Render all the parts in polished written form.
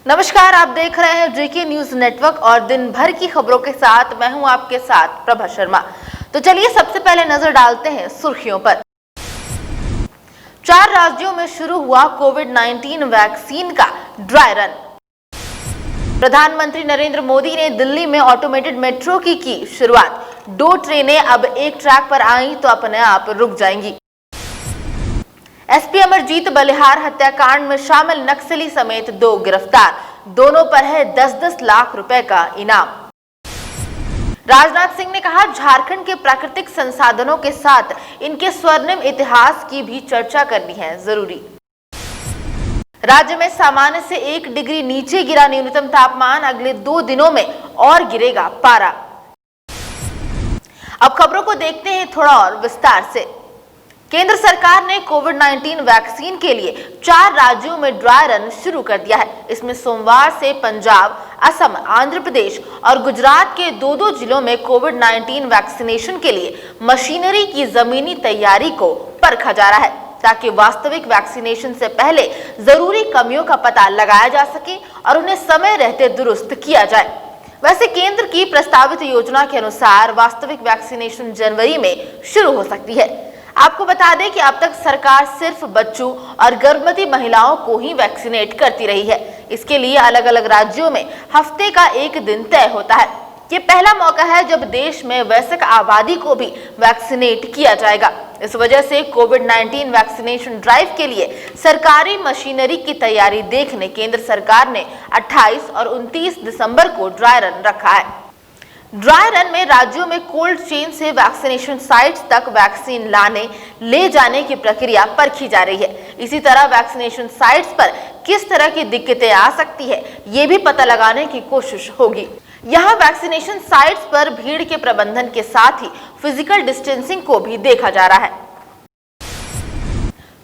नमस्कार, आप देख रहे हैं जीके न्यूज नेटवर्क और दिन भर की खबरों के साथ मैं हूं आपके साथ प्रभा शर्मा। तो चलिए सबसे पहले नजर डालते हैं सुर्खियों पर। 4 राज्यों में शुरू हुआ कोविड-19 वैक्सीन का ड्राई रन। प्रधानमंत्री नरेंद्र मोदी ने दिल्ली में ऑटोमेटेड मेट्रो की शुरुआत। 2 ट्रेनें अब एक ट्रैक पर आई तो अपने आप रुक जाएंगी। एसपी अमरजीत बलिहार हत्याकांड में शामिल नक्सली समेत 2 गिरफ्तार। दोनों पर है 10-10 लाख रुपए का इनाम। राजनाथ सिंह ने कहा, झारखंड के प्राकृतिक संसाधनों के साथ इनके स्वर्णिम इतिहास की भी चर्चा करनी है जरूरी। राज्य में सामान्य से 1 डिग्री नीचे गिरा न्यूनतम तापमान, अगले 2 दिनों में और गिरेगा पारा। अब खबरों को देखते हैं थोड़ा और विस्तार से। केंद्र सरकार ने कोविड-19 वैक्सीन के लिए 4 राज्यों में ड्राई रन शुरू कर दिया है। इसमें सोमवार से पंजाब, असम, आंध्र प्रदेश और गुजरात के 2-2 जिलों में कोविड-19 वैक्सीनेशन के लिए मशीनरी की जमीनी तैयारी को परखा जा रहा है, ताकि वास्तविक वैक्सीनेशन से पहले जरूरी कमियों का पता लगाया जा सके और उन्हें समय रहते दुरुस्त किया जाए। वैसे केंद्र की प्रस्तावित योजना के अनुसार वास्तविक वैक्सीनेशन जनवरी में शुरू हो सकती है। आपको बता दें कि अब तक सरकार सिर्फ बच्चों और गर्भवती महिलाओं को ही वैक्सीनेट करती रही है। इसके लिए अलग अलग राज्यों में हफ्ते का 1 दिन तय होता है। ये पहला मौका है जब देश में वयस्क आबादी को भी वैक्सीनेट किया जाएगा। इस वजह से कोविड-19 वैक्सीनेशन ड्राइव के लिए सरकारी मशीनरी की तैयारी देखने केंद्र सरकार ने 28 और 29 दिसंबर को ड्राई रन रखा है। ड्राई रन में राज्यों में कोल्ड चेन से वैक्सीनेशन साइट्स तक वैक्सीन लाने ले जाने की प्रक्रिया परखी जा रही है। इसी तरह वैक्सीनेशन साइट्स पर किस तरह की दिक्कतें आ सकती है, ये भी पता लगाने की कोशिश होगी। यहाँ वैक्सीनेशन साइट्स पर भीड़ के प्रबंधन के साथ ही फिजिकल डिस्टेंसिंग को भी देखा जा रहा है।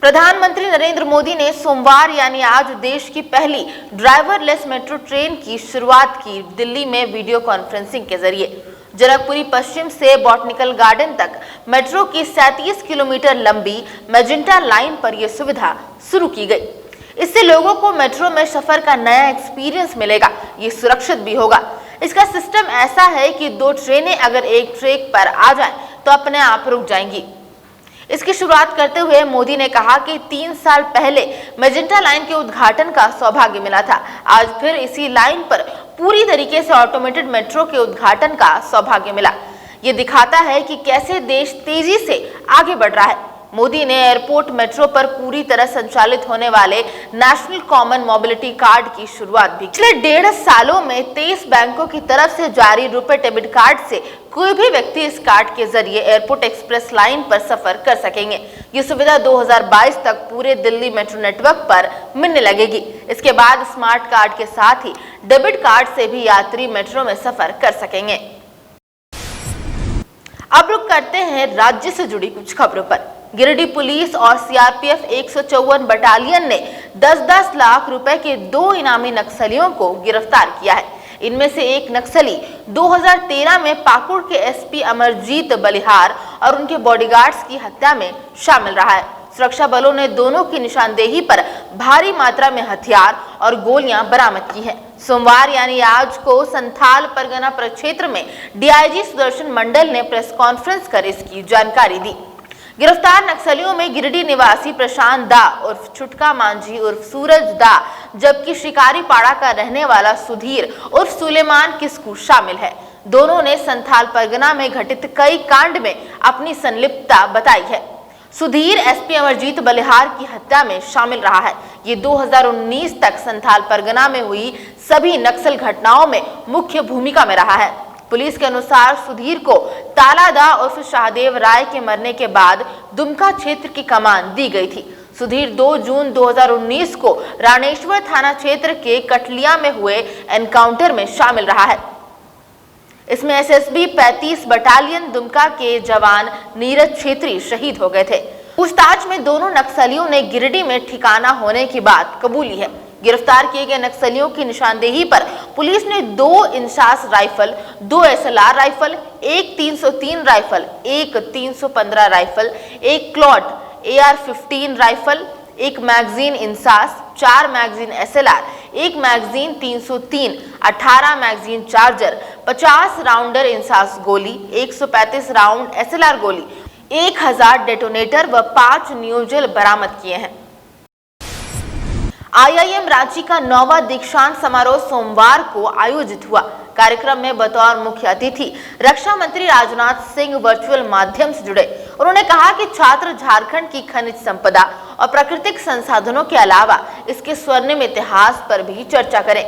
प्रधानमंत्री नरेंद्र मोदी ने सोमवार यानी आज देश की पहली ड्राइवरलेस मेट्रो ट्रेन की शुरुआत की। दिल्ली में वीडियो कॉन्फ्रेंसिंग के जरिए जनकपुरी पश्चिम से बॉटनिकल गार्डन तक मेट्रो की 37 किलोमीटर लंबी मैजेंटा लाइन पर यह सुविधा शुरू की गई। इससे लोगों को मेट्रो में सफर का नया एक्सपीरियंस मिलेगा। ये सुरक्षित भी होगा। इसका सिस्टम ऐसा है कि 2 ट्रेनें अगर एक ट्रैक पर आ जाएं तो अपने आप रुक जाएंगी। इसकी शुरुआत करते हुए मोदी ने कहा कि 3 साल पहले मैजेंटा लाइन के उद्घाटन का सौभाग्य मिला था। आज फिर इसी लाइन पर पूरी तरीके से ऑटोमेटेड मेट्रो के उद्घाटन का सौभाग्य मिला। ये दिखाता है कि कैसे देश तेजी से आगे बढ़ रहा है। मोदी ने एयरपोर्ट मेट्रो पर पूरी तरह संचालित होने वाले नेशनल कॉमन मोबिलिटी कार्ड की शुरुआत भी। पिछले 1.5 सालों में 23 बैंकों की तरफ से जारी रुपे डेबिट कार्ड से कोई भी व्यक्ति इस कार्ड के जरिए एयरपोर्ट एक्सप्रेस लाइन पर सफर कर सकेंगे। ये सुविधा 2022 तक पूरे दिल्ली मेट्रो नेटवर्क पर मिलने लगेगी। इसके बाद स्मार्ट कार्ड के साथ ही डेबिट कार्ड से भी यात्री मेट्रो में सफर कर सकेंगे। अब रुक करते हैं राज्य से जुड़ी कुछ खबरों पर। गिरिडीह पुलिस और सीआरपीएफ 154 बटालियन ने 10-10 लाख रुपए के 2 इनामी नक्सलियों को गिरफ्तार किया है। इनमें से एक नक्सली 2013 में पाकुड़ के एसपी अमरजीत बलिहार और उनके बॉडीगार्ड्स की हत्या में शामिल रहा है। सुरक्षा बलों ने दोनों की निशानदेही पर भारी मात्रा में हथियार और गोलियां बरामद की हैं। सोमवार यानी आज को संथाल परगना प्रक्षेत्र में डीआईजी सुदर्शन मंडल ने प्रेस कॉन्फ्रेंस कर इसकी जानकारी दी। गिरफ्तार नक्सलियों में गिरिडीह निवासी प्रशांत दा उर्फ छुटका मांझी उर्फ सूरज दा, जबकि शिकारी पाड़ा का रहने वाला सुधीर उर्फ सुलेमान किस्कू शामिल है। दोनों ने संथाल परगना में घटित कई कांड में अपनी संलिप्तता बताई है। सुधीर एसपी अमरजीत बलिहार की हत्या में शामिल रहा है। ये 2019 तक संथाल परगना में हुई सभी नक्सल घटनाओं में मुख्य भूमिका में रहा है। पुलिस के अनुसार सुधीर को तालादा उर्फ शाहदेव राय के मरने के बाद दुमका क्षेत्र की कमान दी गई थी। सुधीर 2 जून 2019 को राणेश्वर थाना क्षेत्र के कटलिया में हुए एनकाउंटर में शामिल रहा है। इसमें एसएसबी 35 बटालियन दुमका के जवान नीरज छेत्री शहीद हो गए थे। पूछताछ में दोनों नक्सलियों ने गिरिडीह में ठिकाना होने की बात कबूली है। गिरफ्तार किए गए नक्सलियों की निशानदेही पर पुलिस ने 2 INSAS rifle, 2 SLR rifle, 1 303 rifle, 1 315 rifle, 1 clot AR-15 rifle, 1 magazine INSAS, 4 magazine SLR, 1 magazine 303, 18 magazine charger, 50 rounder INSAS गोली, 135 राउंड SLR गोली, 1000 डेटोनेटर व 5 न्यूजल बरामद किए हैं। IIM रांची का 9वां दीक्षांत समारोह सोमवार को आयोजित हुआ। कार्यक्रम में बतौर मुख्य अतिथि रक्षा मंत्री राजनाथ सिंह वर्चुअल माध्यम से जुड़े। उन्होंने कहा कि छात्र झारखंड की खनिज संपदा और प्राकृतिक संसाधनों के अलावा इसके स्वर्णिम इतिहास पर भी चर्चा करें।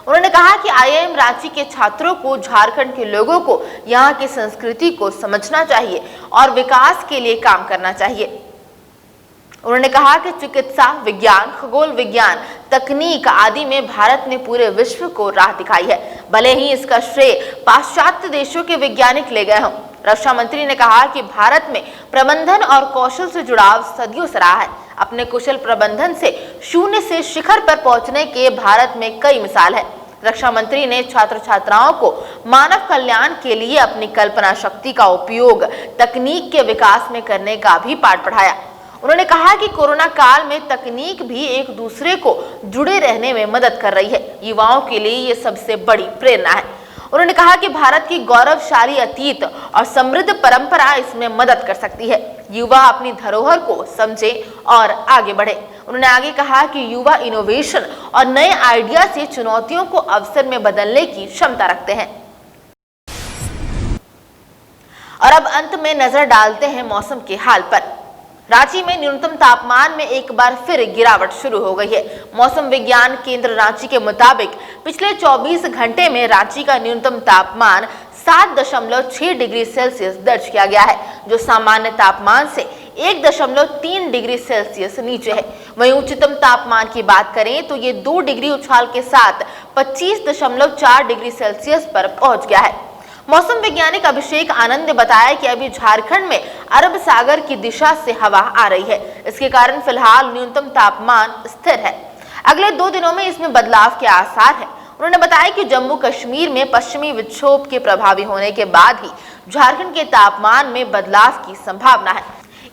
उन्होंने कहा कि IIM रांची के छात्रों को झारखंड के लोगों को यहाँ की संस्कृति को समझना चाहिए और विकास के लिए काम करना चाहिए। उन्होंने कहा कि चिकित्सा विज्ञान, खगोल विज्ञान, तकनीक आदि में भारत ने पूरे विश्व को राह दिखाई है, भले ही इसका श्रेय पाश्चात्य देशों के वैज्ञानिक ले गए हों। रक्षा मंत्री ने कहा कि भारत में प्रबंधन और कौशल से जुड़ाव सदियों से रहा है। अपने कुशल प्रबंधन से शून्य से शिखर पर पहुंचने के भारत में कई मिसाल है। रक्षा मंत्री ने छात्र छात्राओं को मानव कल्याण के लिए अपनी कल्पना शक्ति का उपयोग तकनीक के विकास में करने का भी पाठ पढ़ाया। उन्होंने कहा कि कोरोना काल में तकनीक भी एक दूसरे को जुड़े रहने में मदद कर रही है। युवाओं के लिए ये सबसे बड़ी प्रेरणा है। उन्होंने कहा कि भारत की गौरवशाली अतीत और समृद्ध परंपरा इसमें मदद कर सकती है। युवा अपनी धरोहर को समझे और आगे बढ़े। उन्होंने आगे कहा कि युवा इनोवेशन और नए आइडिया से चुनौतियों को अवसर में बदलने की क्षमता रखते हैं। और अब अंत में नजर डालते हैं मौसम के हाल पर। रांची में न्यूनतम तापमान में एक बार फिर गिरावट शुरू हो गई है। मौसम विज्ञान केंद्र रांची के मुताबिक पिछले 24 घंटे में रांची का न्यूनतम तापमान 7.6 डिग्री सेल्सियस दर्ज किया गया है, जो सामान्य तापमान से 1.3 डिग्री सेल्सियस नीचे है। वहीं उच्चतम तापमान की बात करें तो ये 2 डिग्री उछाल के साथ 25.4 डिग्री सेल्सियस पर पहुंच गया है। मौसम वैज्ञानिक अभिषेक आनंद ने बताया कि अभी झारखंड में अरब सागर की दिशा से हवा आ रही है। इसके कारण फिलहाल न्यूनतम तापमान स्थिर है। अगले 2 दिनों में इसमें बदलाव के आसार हैं। उन्होंने बताया कि जम्मू कश्मीर में पश्चिमी विक्षोभ के प्रभावी होने के बाद ही झारखंड के तापमान में बदलाव की संभावना है।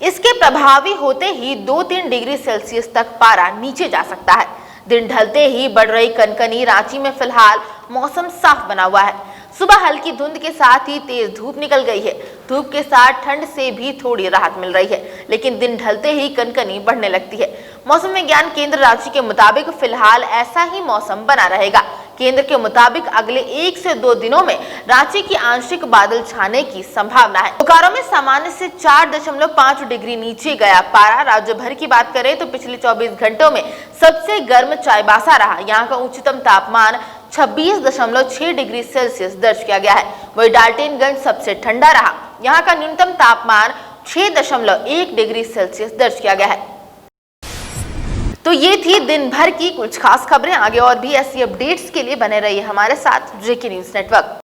इसके प्रभावी होते ही 2-3 डिग्री सेल्सियस तक पारा नीचे जा सकता है। दिन ढलते ही बढ़ रही कनकनी। रांची में फिलहाल मौसम साफ बना हुआ है। सुबह हल्की धुंध के साथ ही तेज धूप निकल गई है। धूप के साथ ठंड से भी थोड़ी राहत मिल रही है, लेकिन दिन ढलते ही कनकनी बढ़ने लगती है। मौसम विज्ञान केंद्र रांची के मुताबिक फिलहाल ऐसा ही मौसम बना रहेगा। केंद्र के मुताबिक अगले 1 से 2 दिनों में रांची की आंशिक बादल छाने की संभावना है। बोकारो में सामान्य से 4.5 डिग्री नीचे गया पारा। राज्य भर की बात करें तो पिछले 24 घंटों में सबसे गर्म चाईबासा रहा। यहाँ का उच्चतम तापमान 26.6 डिग्री सेल्सियस दर्ज किया गया है। वही डाल्टनगंज सबसे ठंडा रहा। यहाँ का न्यूनतम तापमान 6.1 डिग्री सेल्सियस दर्ज किया गया है। तो ये थी दिन भर की कुछ खास खबरें। आगे और भी ऐसी अपडेट्स के लिए बने रहिए हमारे साथ जेके न्यूज नेटवर्क।